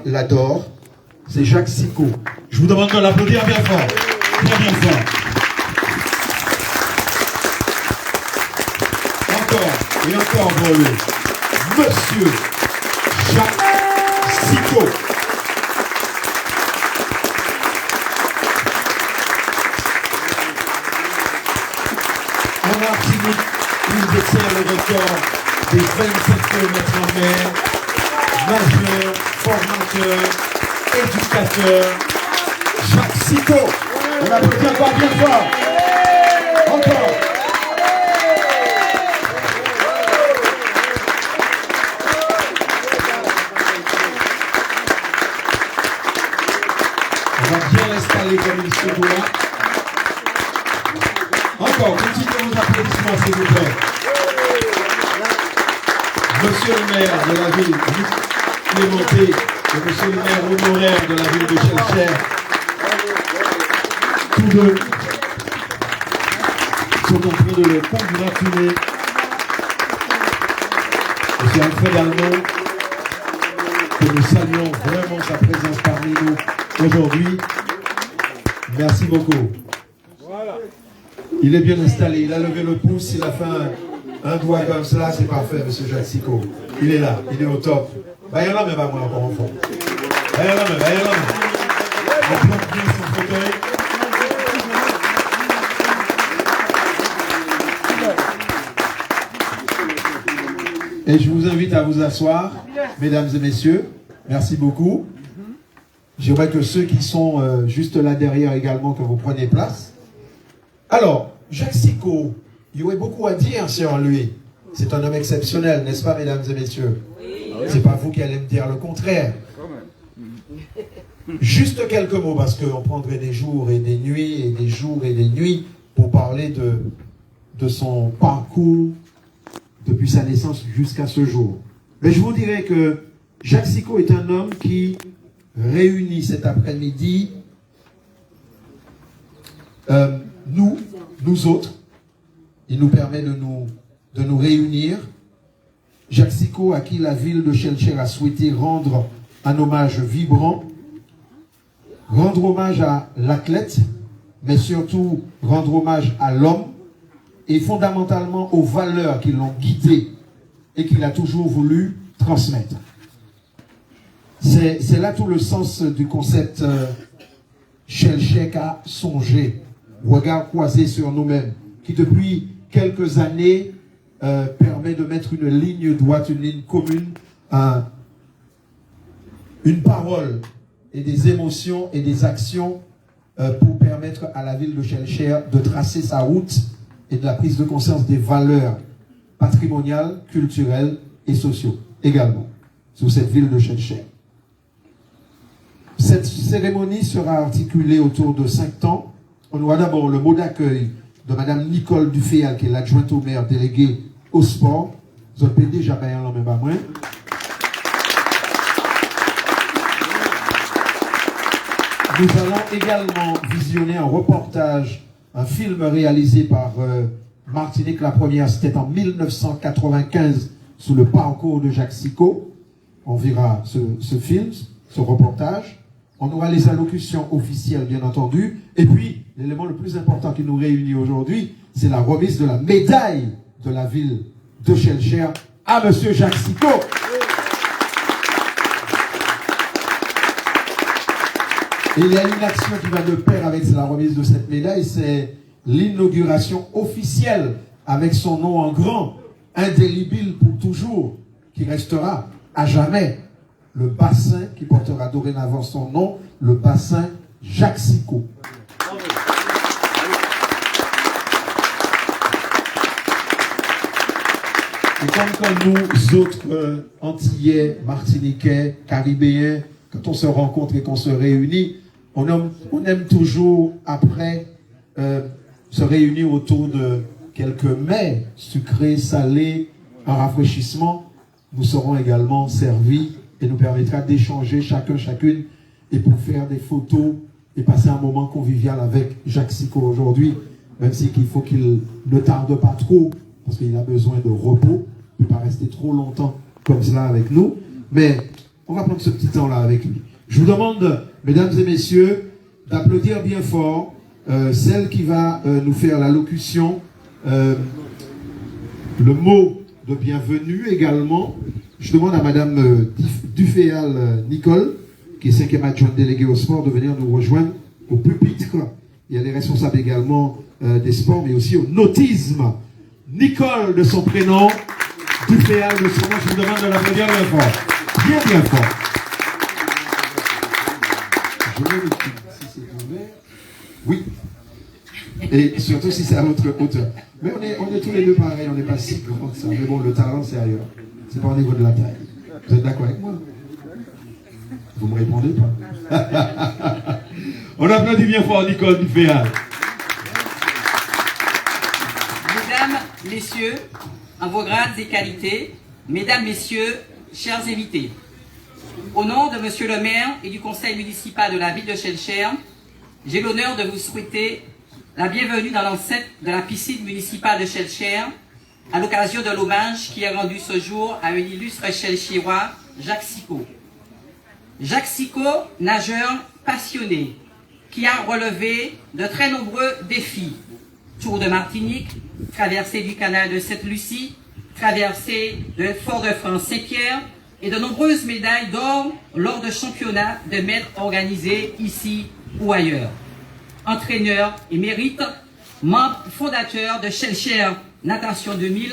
l'adore. C'est Jacques Sicot. Je vous demande de l'applaudir bien fort. Bien, bien fort. Encore et encore pour lui. Monsieur Jacques Sicot. En Martinique, il détient le record des 27 km en mer, nageur, formateur, éducateur, Jacques Sicot. On applaudit encore bien fort. Encore. On va bien l'installer comme il se doit. Encore, continuez vos applaudissements s'il vous plaît. Monsieur le maire de la ville, Clémenté, et monsieur le maire honoraire de la ville de Chelcher, tous deux sont en train de le congratuler. Monsieur Alfred Almond, que nous saluons vraiment sa présence parmi nous aujourd'hui. Merci beaucoup. Il est bien installé, il a levé le pouce, il a fait un doigt comme cela, c'est parfait, monsieur Jacques Sicot. Il est là, il est au top. Il y en a même à moi encore en fond. Il y en a même. On plante bien son fauteuil. Et je vous invite à vous asseoir, mesdames et messieurs. Merci beaucoup. J'aimerais que ceux qui sont juste là derrière également, que vous preniez place. Alors, Jacques Sicot, il y aurait beaucoup à dire sur lui. C'est un homme exceptionnel, n'est-ce pas, mesdames et messieurs? C'est pas vous qui allez me dire le contraire. Juste quelques mots, parce qu'on prendrait des jours et des nuits, et des jours et des nuits, pour parler de son parcours depuis sa naissance jusqu'à ce jour. Mais je vous dirais que Jacques Sicot est un homme qui réunit cet après-midi nous autres. Il nous permet de nous réunir. Jacques Sicot, à qui la ville de Chelcher a souhaité rendre un hommage vibrant, rendre hommage à l'athlète, mais surtout rendre hommage à l'homme et fondamentalement aux valeurs qui l'ont guidé et qu'il a toujours voulu transmettre. C'est là tout le sens du concept Chelcher qu'a songé, regard croisé sur nous-mêmes, qui depuis quelques années permet de mettre une ligne droite, une ligne commune, une parole et des émotions et des actions pour permettre à la ville de Chelcher de tracer sa route et de la prise de conscience des valeurs patrimoniales, culturelles et sociaux également sur cette ville de Chelcher. Cette cérémonie sera articulée autour de 5 temps. On aura d'abord le mot d'accueil de Mme Nicole Duféal, qui est l'adjointe au maire déléguée au sport. Vous avez déjà bien en même pas moins. Nous allons également visionner un reportage, un film réalisé par Martinique. La première, c'était en 1995, sous le parcours de Jacques Sicot. On verra ce film, ce reportage. On aura les allocutions officielles, bien entendu. Et puis, l'élément le plus important qui nous réunit aujourd'hui, c'est la remise de la médaille de la ville de Chelcher à M. Jacques Sicot. Et il y a une action qui va de pair avec la remise de cette médaille, c'est l'inauguration officielle avec son nom en grand, indélébile pour toujours, qui restera à jamais le bassin qui portera dorénavant son nom, le bassin Jacques Sicot. Et comme nous autres Antillais, Martiniquais, Caribéens, quand on se rencontre et qu'on se réunit, on aime toujours après se réunir autour de quelques mets sucrés, salés, un rafraîchissement. Nous serons également servis et nous permettra d'échanger chacune et pour faire des photos et passer un moment convivial avec Jacques Sicot aujourd'hui, même si il faut qu'il ne tarde pas trop parce qu'il a besoin de repos, il ne peut pas rester trop longtemps comme cela avec nous, mais On va prendre ce petit temps-là avec lui. Je vous demande, mesdames et messieurs, d'applaudir bien fort celle qui va nous faire la locution, le mot de bienvenue également. Je demande à madame Duféal Nicole, qui est 5e adjointe déléguée au sport, de venir nous rejoindre au pupitre. Et elle est responsable également des sports, mais aussi au nautisme. Nicole de son prénom, Duféal de son nom. Je vous demande de l'applaudir bien fort. Bien, bien fort. Je vais le film, si c'est ouvert. Oui. Et surtout si c'est à votre hauteur. Mais on est tous les deux pareils, on n'est pas si grands que ça. Mais bon, le talent, c'est ailleurs. C'est pas au niveau de la taille. Vous êtes d'accord avec moi? Vous me répondez pas? On applaudit bien fort Nicole Duféal. Mesdames, messieurs, en vos grades et qualités, mesdames, messieurs, chers invités, au nom de monsieur le maire et du conseil municipal de la ville de Shellshare, j'ai l'honneur de vous souhaiter la bienvenue dans l'enceinte de la piscine municipale de Shellshare à l'occasion de l'hommage qui est rendu ce jour à un illustre Shellshirois, Jacques Sicot. Jacques Sicot, nageur passionné, qui a relevé de très nombreux défis. Tour de Martinique, traversée du canal de Sainte-Lucie, traversée de Fort-de-France-Saint-Pierre et de nombreuses médailles d'or lors de championnats de maîtres organisés ici ou ailleurs. Entraîneur émérite, membre fondateur de Shellshare Natation 2000,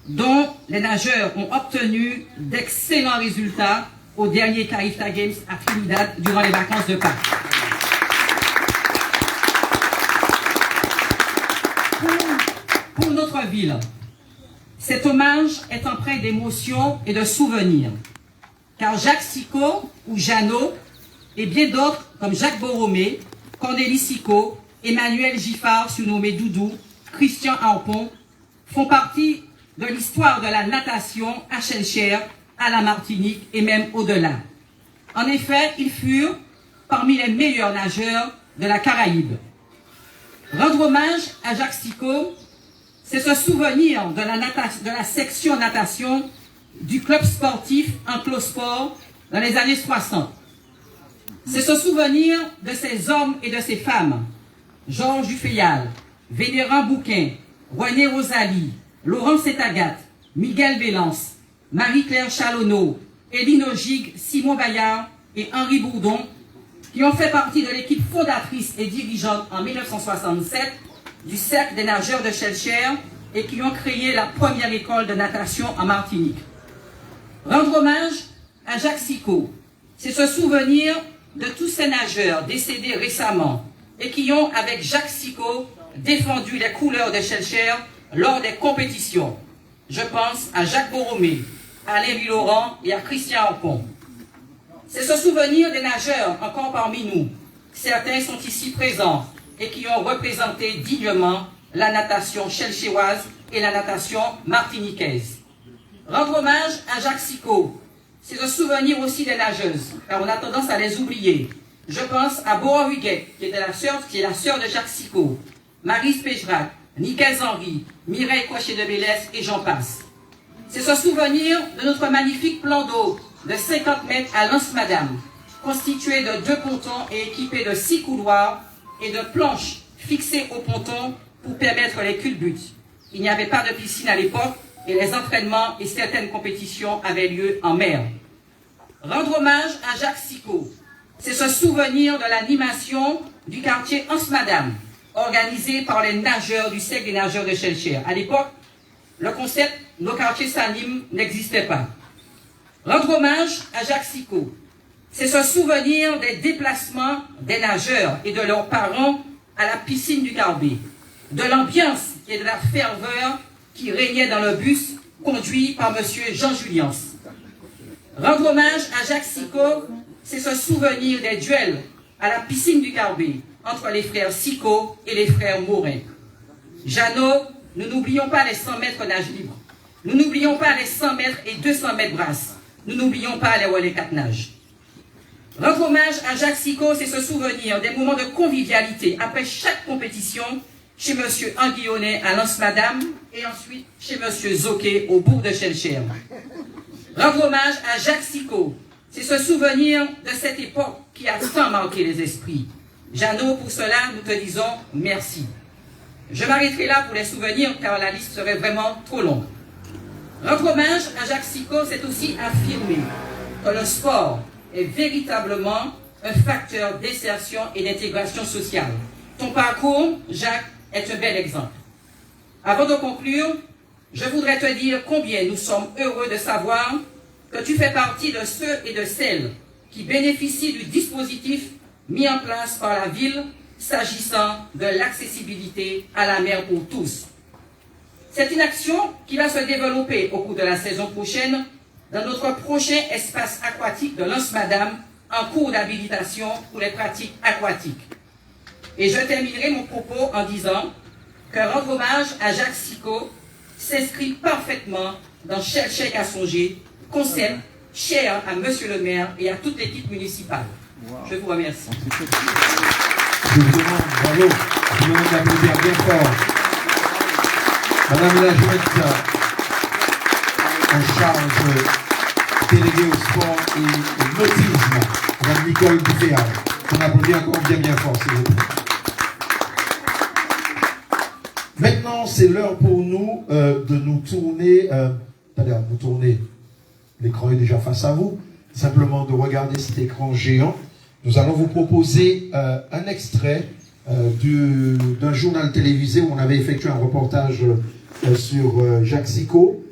dont les nageurs ont obtenu d'excellents résultats au dernier Carifta Games à Trinidad durant les vacances de Pâques. Pour notre ville, cet hommage est empreint d'émotions et de souvenirs, car Jacques Sicot, ou Jeannot, et bien d'autres comme Jacques Borromé, Cornélie Sicot, Emmanuel Giffard, surnommé Doudou, Christian Ampon, font partie de l'histoire de la natation à Shellshare, à la Martinique et même au-delà. En effet, ils furent parmi les meilleurs nageurs de la Caraïbe. Rendre hommage à Jacques Sicot, c'est se souvenir de la section natation du club sportif Enclos-Sport dans les années 60. C'est se souvenir de ces hommes et de ces femmes, Georges Duféal, Vénérand Bouquin, René Rosalie, Laurent Saint-Agathe, Miguel Bélance, Marie-Claire Chalonneau, Éline Ogig, Simon Bayard et Henri Bourdon, qui ont fait partie de l'équipe fondatrice et dirigeante en 1967 du Cercle des nageurs de Shellshare et qui ont créé la première école de natation en Martinique. Rendre hommage à Jacques Sicot, c'est se souvenir de tous ces nageurs décédés récemment et qui ont, avec Jacques Sicot, défendu les couleurs de Shellshare lors des compétitions. Je pense à Jacques Borromé, à Alain Laurent et à Christian Ampon. C'est se souvenir des nageurs encore parmi nous. Certains sont ici présents et qui ont représenté dignement la natation shellshiroise et la natation martiniquaise. Rendre hommage à Jacques Sicot, c'est se souvenir aussi des nageuses, car on a tendance à les oublier. Je pense à Bora Huguet, qui est la sœur de Jacques Sicot, Marie Spéjrac, Nickel Henry, Mireille Cochet de Bélès et j'en passe. C'est se souvenir de notre magnifique plan d'eau de 50 mètres à Lance-Madame, constitué de 2 pontons et équipé de 6 couloirs et de planches fixées au ponton pour permettre les culbutes. Il n'y avait pas de piscine à l'époque et les entraînements et certaines compétitions avaient lieu en mer. Rendre hommage à Jacques Sicot, c'est se souvenir de l'animation du quartier Anse-Madame, organisé par les nageurs du Cercle des nageurs de Shellshare. À l'époque, le concept « Nos quartiers s'animent » n'existait pas. Rendre hommage à Jacques Sicot, c'est se souvenir des déplacements des nageurs et de leurs parents à la piscine du Carbet, de l'ambiance et de la ferveur qui régnait dans le bus conduit par M. Jean Julians. Rendre hommage à Jacques Sicot, c'est se souvenir des duels à la piscine du Carbet entre les frères Sicot et les frères Morin. Jeannot, nous n'oublions pas les 100 mètres nage libre. Nous n'oublions pas les 100 mètres et 200 mètres brasse. Nous n'oublions pas les relais 4 nages. Rendre hommage à Jacques Sicot, c'est se souvenir des moments de convivialité après chaque compétition chez M. Anguillonnet à Lance-Madame et ensuite chez M. Zoquet au bourg de Shellshare. Rendre hommage à Jacques Sicot, C'est ce souvenir de cette époque qui a tant marqué les esprits. Jeannot, pour cela, nous te disons merci. Je m'arrêterai là pour les souvenirs, car la liste serait vraiment trop longue. Rendre hommage à Jacques Sicot, c'est aussi affirmer que le sport est véritablement un facteur d'insertion et d'intégration sociale. Ton parcours, Jacques, est un bel exemple. Avant de conclure, je voudrais te dire combien nous sommes heureux de savoir que tu fais partie de ceux et de celles qui bénéficient du dispositif mis en place par la ville s'agissant de l'accessibilité à la mer pour tous. C'est une action qui va se développer au cours de la saison prochaine dans notre prochain espace aquatique de Lens-Madame en cours d'habilitation pour les pratiques aquatiques. Et je terminerai mon propos en disant que rendre hommage à Jacques Sicot s'inscrit parfaitement dans Chèque à songer, concept cher à Monsieur le maire et à toute l'équipe municipale. Je vous remercie. Je vous demande, bravo, je vous demande d'applaudir bien fort. Madame la Jointe, en charge déléguée au sport et au nautisme, Madame Nicole Duféal. On applaudit encore bien fort, s'il vous plaît. Maintenant, c'est l'heure pour nous de nous tourner, l'écran est déjà face à vous, simplement de regarder cet écran géant. Nous allons vous proposer un extrait d'un journal télévisé où on avait effectué un reportage sur Jacques Sicot.